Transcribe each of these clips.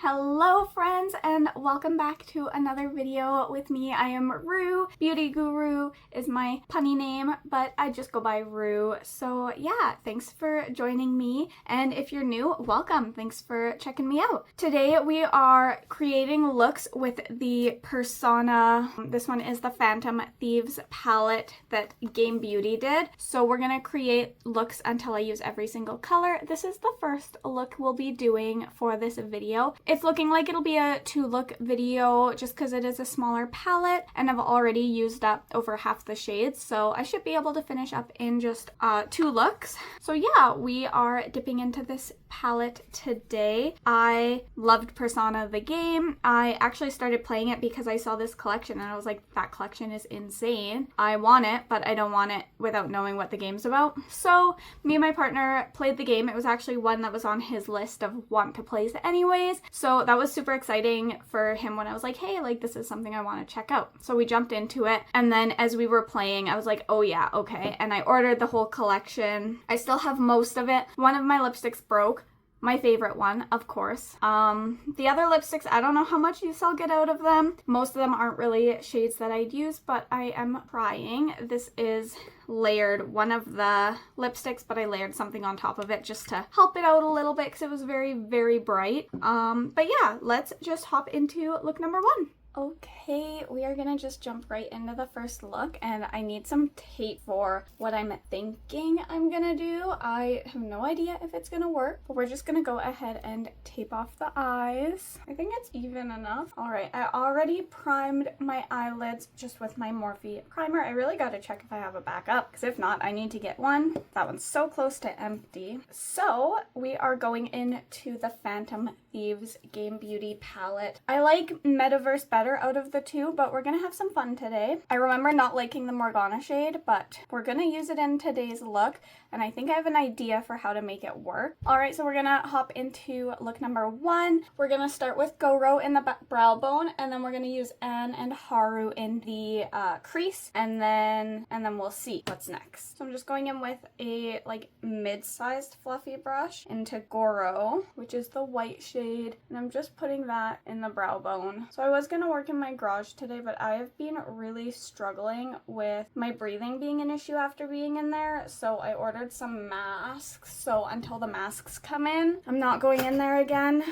Hello friends and welcome back to another video with me. I am Rue. Beauty Guru is my punny name, but I just go by Rue. So yeah, thanks for joining me. And if you're new, welcome. Thanks for checking me out. Today we are creating looks with the Persona. This one is the Phantom Thieves palette that Game Beauty did. So we're gonna create looks until I use every single color. This is the first look we'll be doing for this video. It's looking like it'll be a 2-look video just because it is a smaller palette and I've already used up over half the shades, so I should be able to finish up in just 2 looks. So yeah, we are dipping into this palette today. I loved Persona the game. I actually started playing it because I saw this collection and I was like, that collection is insane. I want it, but I don't want it without knowing what the game's about. So me and my partner played the game. It was actually one that was on his list of want to plays anyways. So that was super exciting for him when I was like, hey, like this is something I want to check out. So we jumped into it. And then as we were playing, I was like, oh yeah, okay. And I ordered the whole collection. I still have most of it. One of my lipsticks broke. My favorite one, of course. The other lipsticks, I don't know how much use I'll get out of them. Most of them aren't really shades that I'd use, but I am trying. This is layered one of the lipsticks, but I layered something on top of it just to help it out a little bit because it was very, very bright. But yeah, let's just hop into look number 1. Okay, we are gonna just jump right into the first look, and I need some tape for what I'm thinking I'm gonna do. I have no idea if it's gonna work, but we're just gonna go ahead and tape off the eyes. I think it's even enough. All right, I already primed my eyelids just with my Morphe primer. I really gotta check if I have a backup, because if not, I need to get one. That one's so close to empty. So we are going into the Phantom Thieves Game Beauty palette. I like Metaverse better out of the two, but we're gonna have some fun today. I remember not liking the Morgana shade, but we're gonna use it in today's look, and I think I have an idea for how to make it work. All right, so we're gonna hop into look number 1. We're gonna start with Goro in the brow bone, and then we're gonna use Anne and Haru in the crease, and then we'll see what's next. So I'm just going in with a like mid-sized fluffy brush into Goro, which is the white shade, and I'm just putting that in the brow bone. So I was gonna work in my garage today, but I have been really struggling with my breathing being an issue after being in there, so I ordered some masks. So until the masks come in, I'm not going in there again.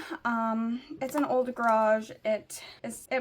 It's an old garage. It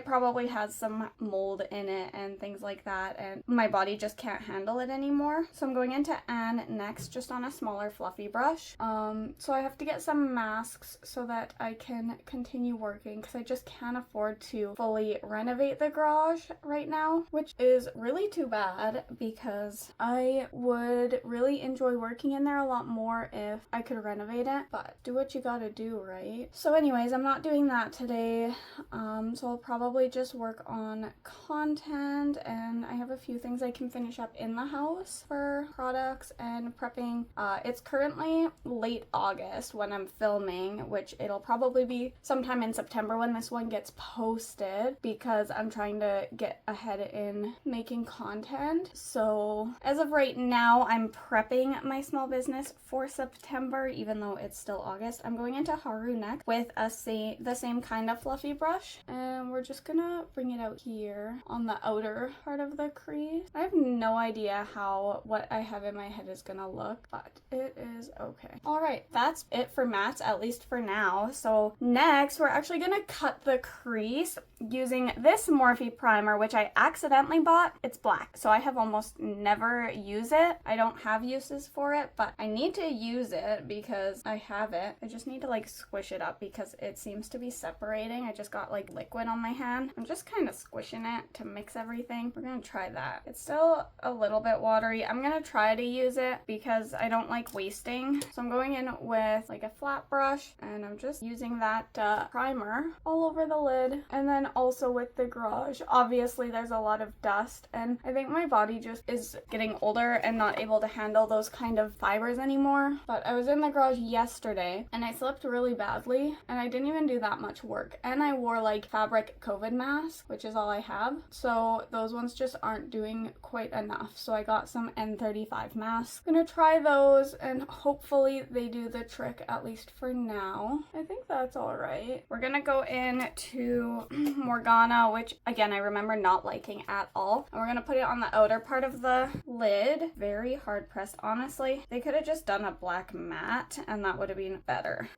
probably has some mold in it and things like that, and my body just can't handle it anymore. So I'm going into Anne next, just on a smaller fluffy brush. So I have to get some masks so that I can continue working, because I just can't afford to fully renovate the garage right now, which is really too bad because I would really enjoy working in there a lot more if I could renovate it, but do what you gotta do, right? So anyways, I'm not doing that today, so I'll probably just work on content, and I have a few things I can finish up in the house for products and prepping. It's currently late August when I'm filming, which it'll probably be sometime in September when this one gets posted, because I'm trying to get ahead in making content. So as of right now, I'm prepping my small business for September, even though it's still August. I'm going into Haru next with the same kind of fluffy brush, and we're just gonna bring it out here on the outer part of the crease. I have no idea how what I have in my head is gonna look, but it is okay. All right, that's it for mattes, at least for now. So next, we're actually gonna cut the crease using this Morphe primer, which I accidentally bought. It's black, so I have almost never used it. I don't have uses for it, but I need to use it because I have it. I just need to like squish it up because it seems to be separating. I just got like liquid on my hand. I'm just kind of squishing it to mix everything. We're gonna try that. It's still a little bit watery. I'm gonna try to use it because I don't like wasting. So I'm going in with like a flat brush, and I'm just using that primer all over the lid, and then also with the garage. Obviously there's a lot of dust, and I think my body just is getting older and not able to handle those kind of fibers anymore. But I was in the garage yesterday and I slept really badly, and I didn't even do that much work, and I wore like fabric COVID mask, which is all I have, so those ones just aren't doing quite enough. So I got some N35 masks. I'm gonna try those and hopefully they do the trick, at least for now. I think that that's all right. We're gonna go into Morgana, which again, I remember not liking at all. And we're gonna put it on the outer part of the lid. Very hard pressed, honestly. They could have just done a black matte and that would have been better.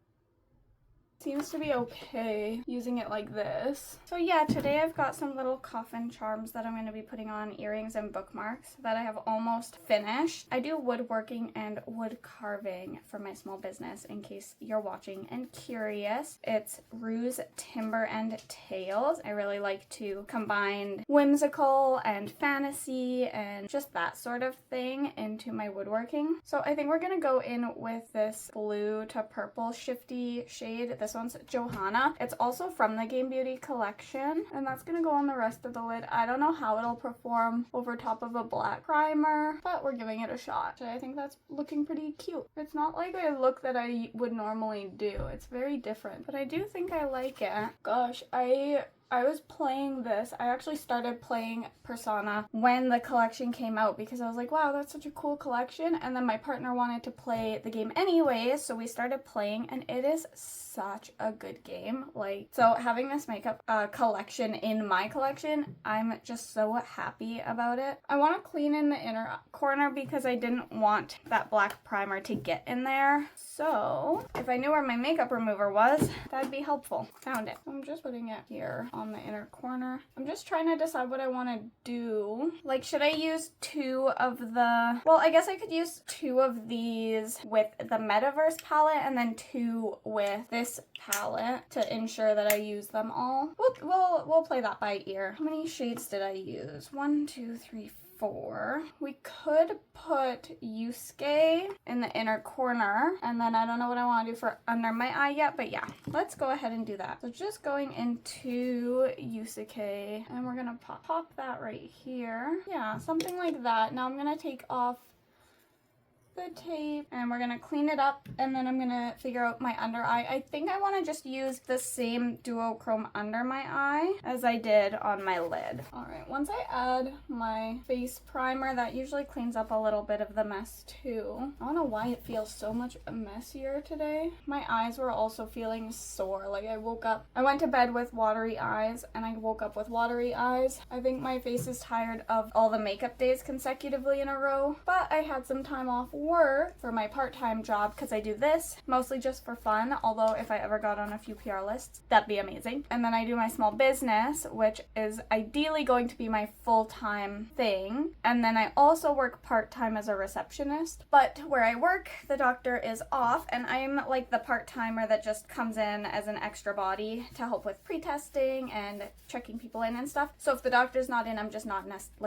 Seems to be okay using it like this. So yeah, today I've got some little coffin charms that I'm going to be putting on, earrings and bookmarks that I have almost finished. I do woodworking and wood carving for my small business, in case you're watching and curious. It's Rue's Timber and Tales. I really like to combine whimsical and fantasy and just that sort of thing into my woodworking. So I think we're going to go in with this blue to purple shifty shade. This one's Johanna. It's also from the Game Beauty collection, and that's gonna go on the rest of the lid. I don't know how it'll perform over top of a black primer, but we're giving it a shot. I think that's looking pretty cute. It's not like a look that I would normally do. It's very different, but I do think I like it. Gosh, I was playing this. I actually started playing Persona when the collection came out because I was like, wow, that's such a cool collection. And then my partner wanted to play the game anyways, so we started playing, and it is such a good game. Like, so having this makeup collection in my collection, I'm just so happy about it. I want to clean in the inner corner because I didn't want that black primer to get in there. So if I knew where my makeup remover was, that'd be helpful. Found it. I'm just putting it here on the inner corner. I'm just trying to decide what I want to do. Like, should I use two of the, well, I guess I could use two of these with the Metaverse palette and then two with this palette to ensure that I use them all. We'll play that by ear. How many shades did I use? 1, 2, 3, 4. We could put Yusuke in the inner corner, and then I don't know what I want to do for under my eye yet, but yeah, let's go ahead and do that. So just going into Yusuke, and we're gonna pop that right here. Yeah, something like that. Now I'm gonna take off the tape and we're gonna clean it up, and then I'm gonna figure out my under eye. I think I want to just use the same duochrome under my eye as I did on my lid. All right, once I add my face primer, that usually cleans up a little bit of the mess too. I don't know why it feels so much messier today. My eyes were also feeling sore. Like, I went to bed with watery eyes and I woke up with watery eyes. I think my face is tired of all the makeup days consecutively in a row, but I had some time off work for my part-time job because I do this mostly just for fun, although if I ever got on a few PR lists, that'd be amazing. And then I do my small business, which is ideally going to be my full-time thing. And then I also work part-time as a receptionist, but where I work, the doctor is off, and I'm like the part-timer that just comes in as an extra body to help with pre-testing and checking people in and stuff. So if the doctor's not in, I'm just not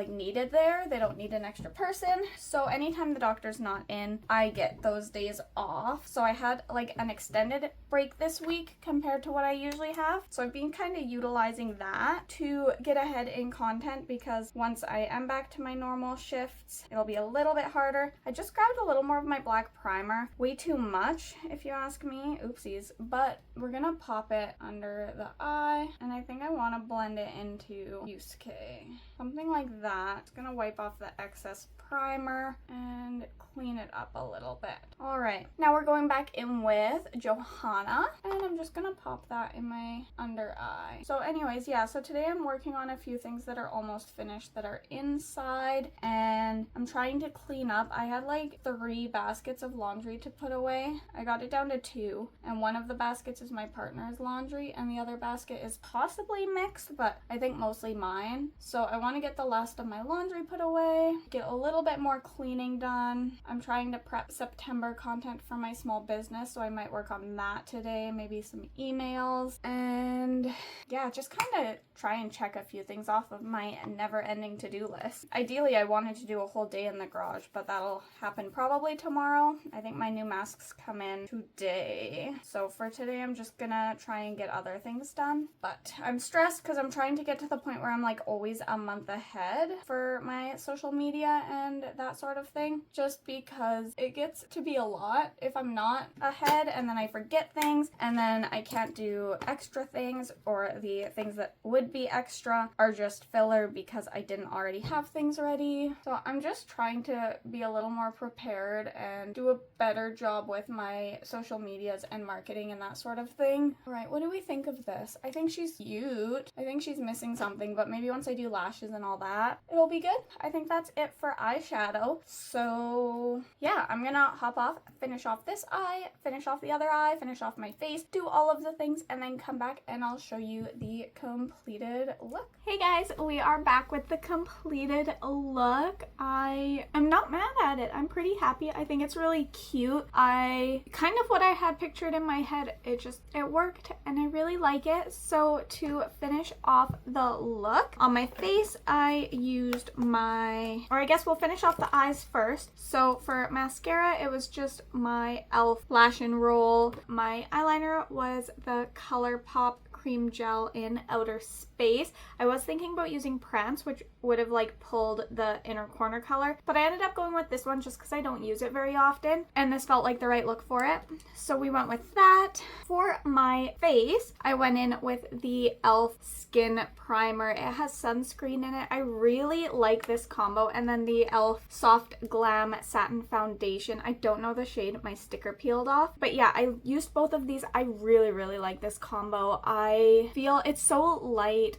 needed there. They don't need an extra person. So anytime the doctor's not in, I get those days off. So I had like an extended break this week compared to what I usually have. So I've been kind of utilizing that to get ahead in content, because once I am back to my normal shifts, it'll be a little bit harder. I just grabbed a little more of my black primer. Way too much, if you ask me. Oopsies. But we're gonna pop it under the eye, and I think I want to blend it into Yusuke. Something like that. It's gonna wipe off the excess primer and clean it up a little bit. All right, now we're going back in with Johanna, and I'm just gonna pop that in my under eye. So anyways, yeah, so today I'm working on a few things that are almost finished that are inside, and I'm trying to clean up. I had like 3 baskets of laundry to put away. I got it down to 2, and one of the baskets is my partner's laundry, and the other basket is possibly mixed, but I think mostly mine. So I want to get the last of my laundry put away, get a little bit more cleaning done. I'm trying to prep September content for my small business, so I might work on that today, maybe some emails, and yeah, just kind of try and check a few things off of my never-ending to-do list. Ideally, I wanted to do a whole day in the garage, but that'll happen probably tomorrow. I think my new masks come in today, so for today I'm just gonna try and get other things done. But I'm stressed because I'm trying to get to the point where I'm like always a month ahead for my social media and that sort of thing, just because because it gets to be a lot if I'm not ahead, and then I forget things, and then I can't do extra things, or the things that would be extra are just filler because I didn't already have things ready. So I'm just trying to be a little more prepared and do a better job with my social medias and marketing and that sort of thing. All right, what do we think of this? I think she's cute. I think she's missing something, but maybe once I do lashes and all that, it'll be good. I think that's it for eyeshadow. So yeah, I'm gonna hop off, finish off this eye, finish off the other eye, finish off my face, do all of the things, and then come back and I'll show you the completed look. Hey guys, we are back with the completed look. I am not mad at it. I'm pretty happy. I think it's really cute. I kind of what I had pictured in my head. It worked and I really like it. So to finish off the look on my face, I used I guess we'll finish off the eyes first. So for mascara, it was just my e.l.f. Lash and Roll. My eyeliner was the ColourPop Cream Gel in Outer Space. I was thinking about using Prance, which would have like pulled the inner corner color, but I ended up going with this one just because I don't use it very often, and this felt like the right look for it. So we went with that. For my face, I went in with the e.l.f. Skin Primer. It has sunscreen in it. I really like this combo, and then the e.l.f. Soft Glam Satin Foundation. I don't know the shade, my sticker peeled off, but yeah, I used both of these. I really like this combo. I feel it's so light.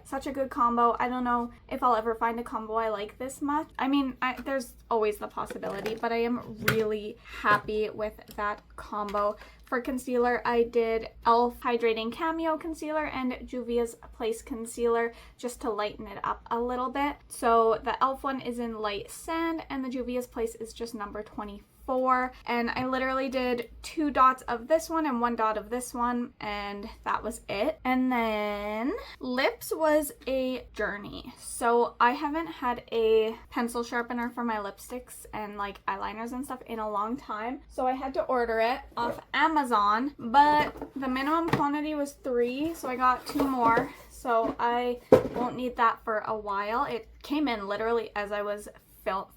Such a good combo. I don't know if I'll ever find a combo I like this much. I mean, there's always the possibility, but I am really happy with that combo. For concealer, I did e.l.f. Hydrating Cameo Concealer and Juvia's Place Concealer just to lighten it up a little bit. So the e.l.f. one is in Light Sand and the Juvia's Place is just number 24. And I literally did 2 dots of this one and 1 dot of this one, and that was it. And then lips was a journey. So I haven't had a pencil sharpener for my lipsticks and like eyeliners and stuff in a long time. So I had to order it off Amazon, but the minimum quantity was 3, so I got 2 more. So I won't need that for a while. It came in literally as I was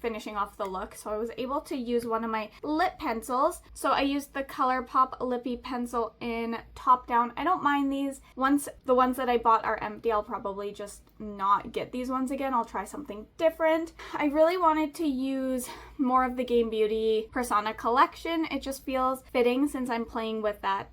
finishing off the look, so I was able to use one of my lip pencils. So I used the ColourPop Lippy Pencil in Top Down. I don't mind these. Once the ones that I bought are empty, I'll probably just not get these ones again. I'll try something different. I really wanted to use more of the Game Beauty Persona collection. It just feels fitting since I'm playing with that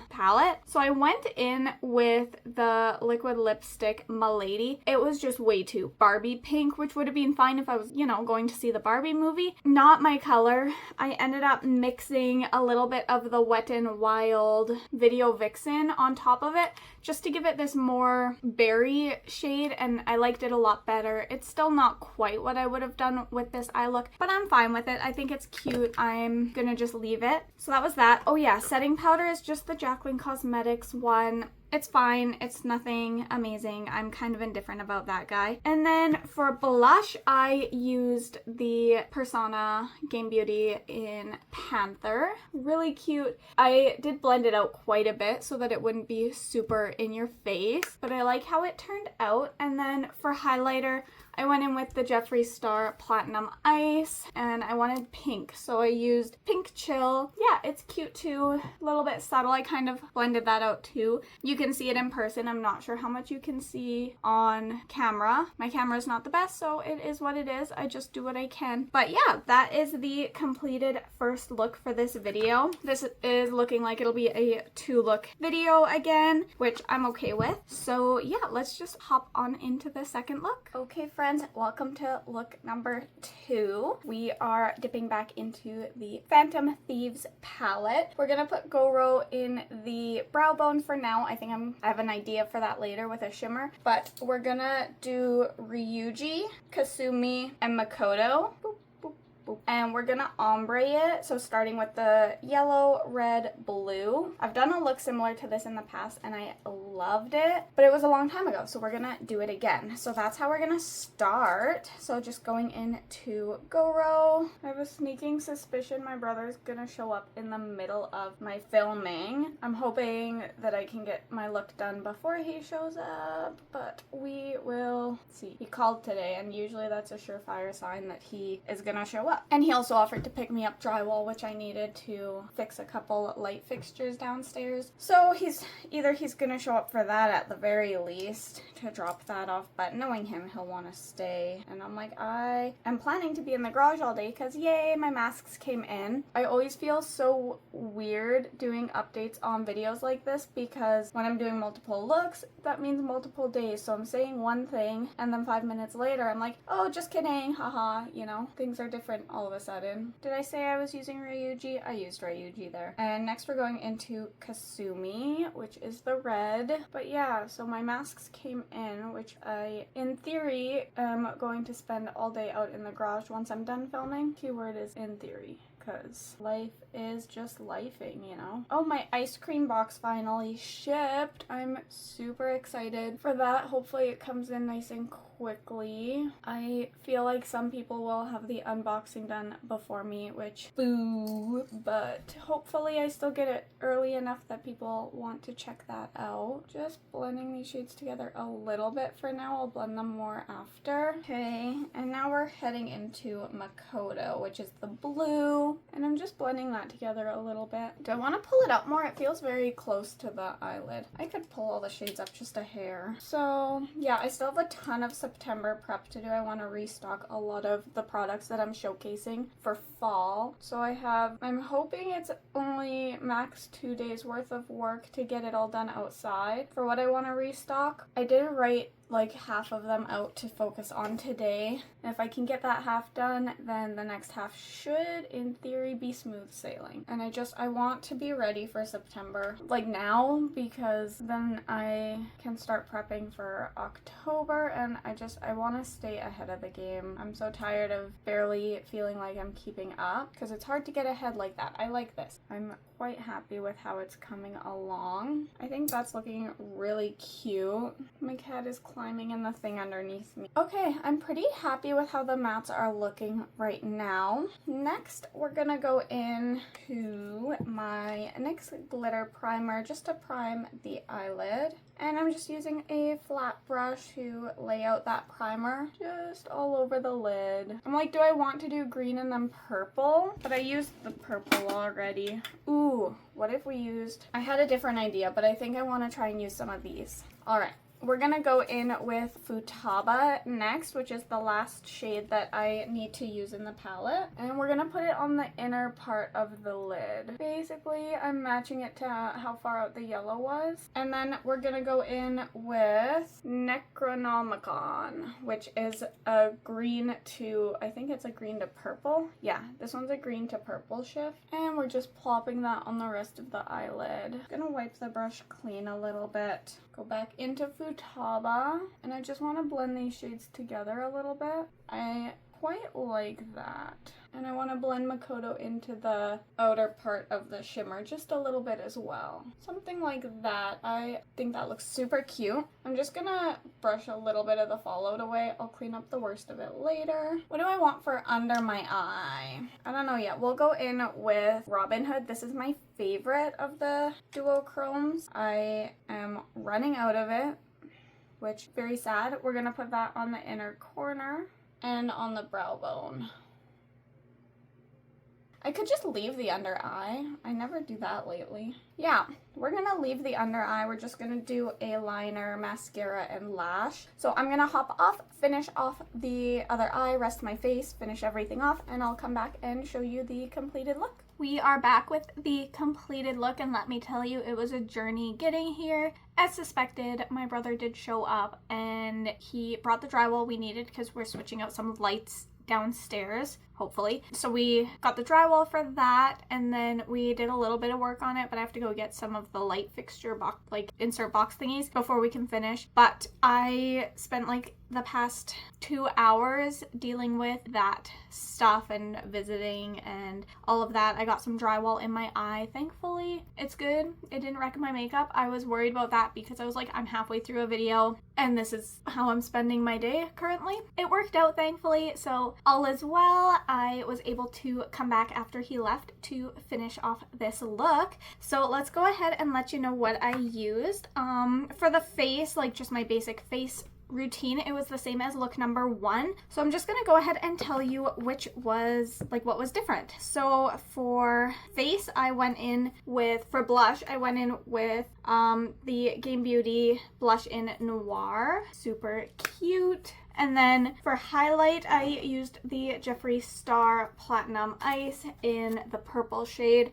palette. So I went in with the liquid lipstick Milady. It was just way too Barbie pink, which would have been fine if I was, you know, going to see the Barbie movie. Not my color. I ended up mixing a little bit of the Wet n Wild Video Vixen on top of it just to give it this more berry shade, and I liked it a lot better. It's still not quite what I would have done with this eye look, but I'm fine with it. I think it's cute. I'm gonna just leave it. So that was that. Oh yeah, setting powder is just the Jaclyn Cosmetics one. It's fine. It's nothing amazing. I'm kind of indifferent about that guy. And then for blush, I used the Persona Game Beauty in Panther. Really cute. I did blend it out quite a bit so that it wouldn't be super in your face, but I like how it turned out. And then for highlighter, I went in with the Jeffree Star Platinum Ice, and I wanted pink, so I used Pink Chill. Yeah, it's cute too. A little bit subtle. I kind of blended that out too. You can see it in person. I'm not sure how much you can see on camera. My camera's not the best, so it is what it is. I just do what I can. But yeah, that is the completed first look for this video. This is looking like it'll be a 2-look video again, which I'm okay with. So yeah, let's just hop on into the second look. Okay, friends, welcome to look number 2. We are dipping back into the Phantom Thieves palette. We're gonna put Goro in the brow bone for now. I think I have an idea for that later with a shimmer, but we're gonna do Ryuji, Kasumi, and Makoto. Boop. And we're gonna ombre it, so starting with the yellow, red, blue. I've done a look similar to this in the past and I loved it, but it was a long time ago, so we're gonna do it again. So that's how we're gonna start. So just going into Goro. I have a sneaking suspicion my brother's gonna show up in the middle of my filming. I'm hoping that I can get my look done before he shows up, but we will see. He called today, and usually that's a surefire sign that he is gonna show up. And he also offered to pick me up drywall, which I needed to fix a couple light fixtures downstairs. So he's gonna show up for that at the very least to drop that off, but knowing him, he'll want to stay. And I'm like, I am planning to be in the garage all day because yay, my masks came in. I always feel so weird doing updates on videos like this because when I'm doing multiple looks, that means multiple days. So I'm saying one thing and then 5 minutes later I'm like, oh, just kidding, haha, you know, things are different all of a sudden. Did I say I was using Ryuji? I used Ryuji there. And next we're going into Kasumi, which is the red. But yeah, so my masks came in, which I, in theory, am going to spend all day out in the garage once I'm done filming. Keyword is in theory, because life is just lifing, you know? Oh, my ice cream box finally shipped. I'm super excited for that. Hopefully it comes in nice and quickly. I feel like some people will have the unboxing done before me, which boo, but hopefully I still get it early enough that people want to check that out. Just blending these shades together a little bit for now. I'll blend them more after. Okay, and now we're heading into Makoto, which is the blue, and I'm just blending that together a little bit. Do I want to pull it up more? It feels very close to the eyelid. I could pull all the shades up just a hair. So yeah, I still have a ton of September prep to do. I want to restock a lot of the products that I'm showcasing for fall. So I'm hoping it's only max 2 days worth of work to get it all done outside for what I want to restock. I did write like half of them out to focus on today. And if I can get that half done, then the next half should, in theory, be smooth sailing. And I want to be ready for September, like now, because then I can start prepping for October, and I want to stay ahead of the game. I'm so tired of barely feeling like I'm keeping up, because it's hard to get ahead like that. I like this. I'm quite happy with how it's coming along. I think that's looking really cute. My cat is climbing in the thing underneath me. Okay, I'm pretty happy with how the mattes are looking right now. Next, we're gonna go into my NYX glitter primer just to prime the eyelid. And I'm just using a flat brush to lay out that primer just all over the lid. I'm like, do I want to do green and then purple? But I used the purple already. Ooh, what if we used... I had a different idea, but I think I want to try and use some of these. All right. We're gonna go in with Futaba next, which is the last shade that I need to use in the palette. And we're gonna put it on the inner part of the lid. Basically, I'm matching it to how far out the yellow was. And then we're gonna go in with Necronomicon, which is a green to, I think it's a green to purple. Yeah, this one's a green to purple shift. And we're just plopping that on the rest of the eyelid. I'm gonna wipe the brush clean a little bit. Go back into Futaba, and I just want to blend these shades together a little bit. I quite like that. And I want to blend Makoto into the outer part of the shimmer just a little bit as well. Something like that. I think that looks super cute. I'm just gonna brush a little bit of the fallout away. I'll clean up the worst of it later. What do I want for under my eye? I don't know yet. We'll go in with Robin Hood. This is my favorite of the duochromes. I am running out of it, which very sad. We're gonna put that on the inner corner and on the brow bone. I could just leave the under eye. I never do that lately. Yeah, we're gonna leave the under eye. We're just gonna do a liner, mascara, and lash. So I'm gonna hop off, finish off the other eye, rest my face, finish everything off, and I'll come back and show you the completed look. We are back with the completed look, and let me tell you, it was a journey getting here. As suspected, my brother did show up, and he brought the drywall we needed because we're switching out some lights downstairs, hopefully. So we got the drywall for that, and then we did a little bit of work on it, but I have to go get some of the light fixture box, like insert box thingies before we can finish. But I spent like the past 2 hours dealing with that stuff and visiting and all of that. I got some drywall in my eye. Thankfully, it's good. It didn't wreck my makeup. I was worried about that because I was like, I'm halfway through a video and this is how I'm spending my day currently. It worked out, thankfully, so all is well. I was able to come back after he left to finish off this look. So let's go ahead and let you know what I used. For the face, like just my basic face routine, it was the same as look number 1. So I'm just gonna go ahead and tell you which was, like, what was different. So for face, I went in with, for blush, I went in with the Game Beauty Blush in Noir. Super cute. And then for highlight, I used the Jeffree Star Platinum Ice in the purple shade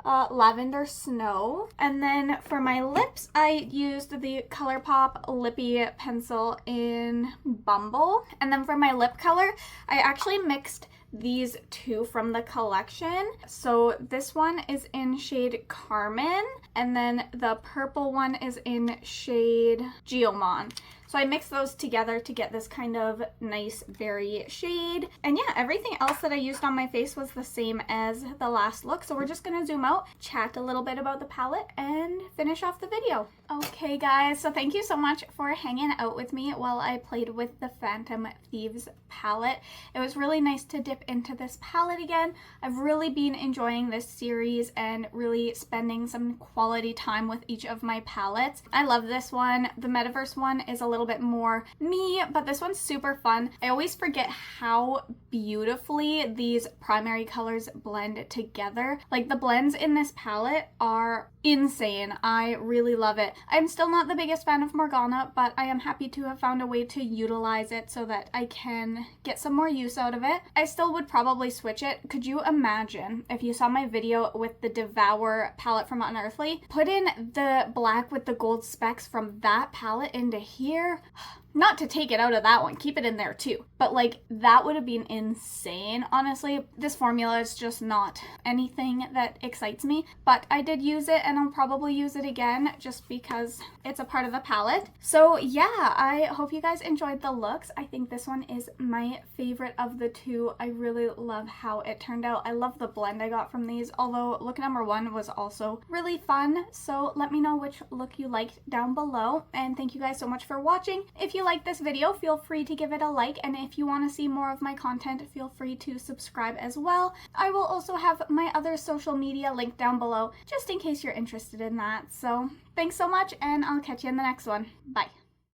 Lavender Snow. And then for my lips, I used the ColourPop Lippy pencil in Bumble. And then for my lip color, I actually mixed these two from the collection. So this one is in shade Carmen, and then the purple one is in shade Geomon. So I mixed those together to get this kind of nice berry shade. And yeah, everything else that I used on my face was the same as the last look. So we're just gonna zoom out, chat a little bit about the palette, and finish off the video. Okay guys, so thank you so much for hanging out with me while I played with the Phantom Thieves palette. It was really nice to dip into this palette again. I've really been enjoying this series and really spending some quality time with each of my palettes. I love this one. The Metaverse one is a little bit more me, but this one's super fun. I always forget how beautifully these primary colors blend together. Like, the blends in this palette are insane. I really love it. I'm still not the biggest fan of Morgana, but I am happy to have found a way to utilize it so that I can get some more use out of it. I still would probably switch it. Could you imagine if you saw my video with the Devour palette from Unearthly? Put in the black with the gold specks from that palette into here. Not to take it out of that one, keep it in there too. But like, that would have been insane, honestly. This formula is just not anything that excites me, but I did use it and I'll probably use it again just because it's a part of the palette. So yeah, I hope you guys enjoyed the looks. I think this one is my favorite of the two. I really love how it turned out. I love the blend I got from these, although look number 1 was also really fun. So let me know which look you liked down below, and thank you guys so much for watching. If you like this video, feel free to give it a like, and if you want to see more of my content, feel free to subscribe as well. I will also have my other social media linked down below, just in case you're interested in that. So thanks so much, and I'll catch you in the next one. Bye.